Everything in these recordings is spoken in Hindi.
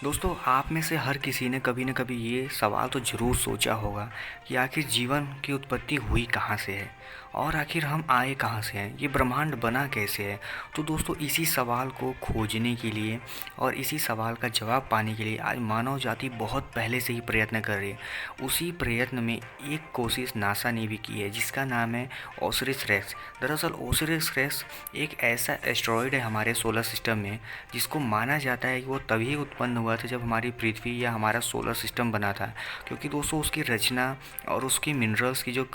दोस्तों, आप में से हर किसी ने कभी न कभी ये सवाल तो ज़रूर सोचा होगा कि आखिर जीवन की उत्पत्ति हुई कहाँ से है और आखिर हम आए कहाँ से हैं, ये ब्रह्मांड बना कैसे है। तो दोस्तों, इसी सवाल को खोजने के लिए और इसी सवाल का जवाब पाने के लिए आज मानव जाति बहुत पहले से ही प्रयत्न कर रही है। उसी प्रयत्न में एक कोशिश नासा ने भी की है जिसका नाम है ओसिरिस रेक्स। दरअसल ओसिरिस रेक्स एक ऐसा एस्ट्रॉयड है हमारे सोलर सिस्टम में जिसको माना जाता है कि वो तभी उत्पन्न हुआ था जब हमारी पृथ्वी या हमारा सोलर सिस्टम बना था। क्योंकि दोस्तों, उसकी रचना और उसकी मिनरल्स की जो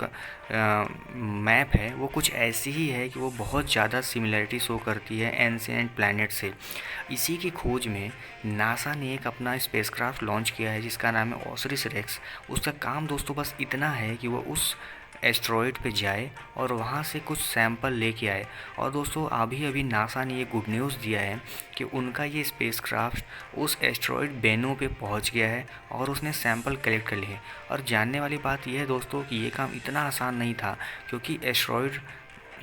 मैप है वो कुछ ऐसी ही है कि वो बहुत ज़्यादा सिमिलरिटी शो करती है एंशिएंट प्लैनेट से। इसी की खोज में नासा ने एक अपना स्पेसक्राफ्ट लॉन्च किया है जिसका नाम है ओसिरिस रेक्स। उसका काम दोस्तों बस इतना है कि वो उस एस्ट्रॉयड पे जाए और वहाँ से कुछ सैंपल लेके आए। और दोस्तों, अभी अभी नासा ने ये गुड न्यूज़ दिया है कि उनका ये स्पेसक्राफ्ट उस एस्ट्रॉयड बेनो पे पहुँच गया है और उसने सैंपल कलेक्ट कर लिए। और जानने वाली बात यह है दोस्तों कि ये काम इतना आसान नहीं था, क्योंकि एस्ट्रॉयड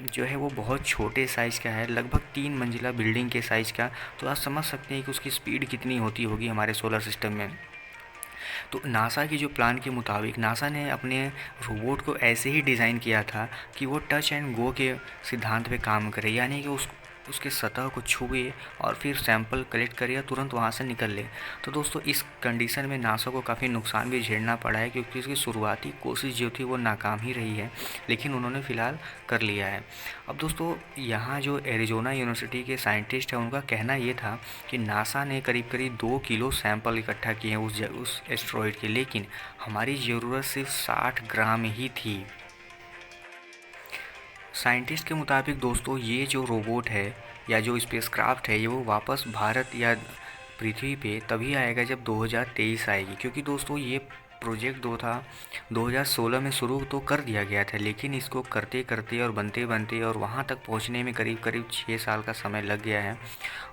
जो है वो बहुत छोटे साइज़ का है, लगभग 3 मंजिला बिल्डिंग के साइज़ का। तो आप समझ सकते हैं कि उसकी स्पीड कितनी होती होगी हमारे सोलर सिस्टम में। तो नासा की जो प्लान के मुताबिक नासा ने अपने रोबोट को ऐसे ही डिज़ाइन किया था कि वो टच एंड गो के सिद्धांत पे काम करे, यानी कि उसके सतह को छुए और फिर सैंपल कलेक्ट करे या तुरंत वहाँ से निकल ले। तो दोस्तों, इस कंडीशन में नासा को काफ़ी नुकसान भी झेलना पड़ा है, क्योंकि उसकी शुरुआती कोशिश जो थी वो नाकाम ही रही है, लेकिन उन्होंने फ़िलहाल कर लिया है। अब दोस्तों, यहाँ जो एरिज़ोना यूनिवर्सिटी के साइंटिस्ट हैं उनका कहना ये था कि नासा ने करीब करीब 2 किलो सैंपल इकट्ठा किए हैं उस एस्ट्रॉयड के, लेकिन हमारी ज़रूरत सिर्फ 60 ग्राम ही थी। साइंटिस्ट के मुताबिक दोस्तों, ये जो रोबोट है या जो स्पेसक्राफ्ट है ये वो वापस भारत या पृथ्वी पे तभी आएगा जब 2023 आएगी। क्योंकि दोस्तों, ये प्रोजेक्ट 2016 में शुरू तो कर दिया गया था, लेकिन इसको करते करते और बनते बनते और वहाँ तक पहुँचने में करीब करीब 6 साल का समय लग गया है।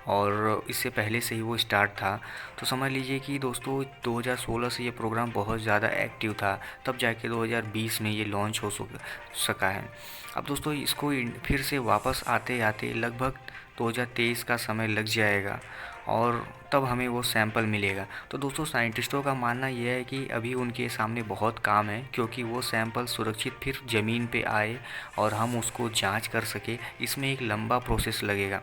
और इससे पहले से ही वो स्टार्ट था। तो समझ लीजिए कि दोस्तों, 2016 से ये प्रोग्राम बहुत ज़्यादा एक्टिव था, तब जाके 2020 में ये लॉन्च हो सका है। अब दोस्तों, इसको फिर से वापस आते आते लगभग 2023 का समय लग जाएगा और तब हमें वो सैंपल मिलेगा। तो दोस्तों, साइंटिस्टों का मानना यह है कि अभी उनके सामने बहुत काम है, क्योंकि वो सैंपल सुरक्षित फिर ज़मीन पे आए और हम उसको जांच कर सके। इसमें एक लंबा प्रोसेस लगेगा।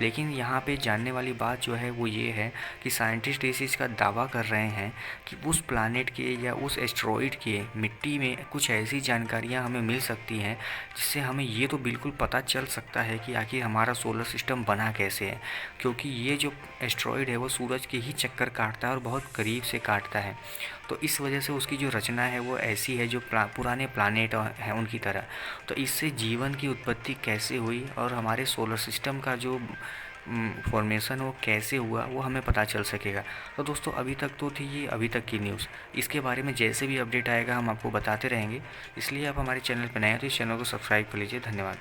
लेकिन यहाँ पे जानने वाली बात जो है वो ये है कि साइंटिस्ट इस चीज़ का दावा कर रहे हैं कि उस प्लानेट के या उस एस्ट्रॉयड के मिट्टी में कुछ ऐसी जानकारियाँ हमें मिल सकती हैं जिससे हमें ये तो बिल्कुल पता चल सकता है कि आखिर हमारा सोलर सिस्टम बना कैसे है। क्योंकि ये जो एस्ट्रॉयड है वो सूरज के ही चक्कर काटता है और बहुत करीब से काटता है। तो इस वजह से उसकी जो रचना है वो ऐसी है जो पुराने प्लानेट हैं उनकी तरह। तो इससे जीवन की उत्पत्ति कैसे हुई और हमारे सोलर सिस्टम का जो फॉर्मेशन वो कैसे हुआ वो हमें पता चल सकेगा। तो दोस्तों, अभी तक तो थी ये अभी तक की न्यूज़। इसके बारे में जैसे भी अपडेट आएगा हम आपको बताते रहेंगे। इसलिए आप हमारे चैनल पर नए हैं तो इस चैनल को सब्सक्राइब कर लीजिए। धन्यवाद।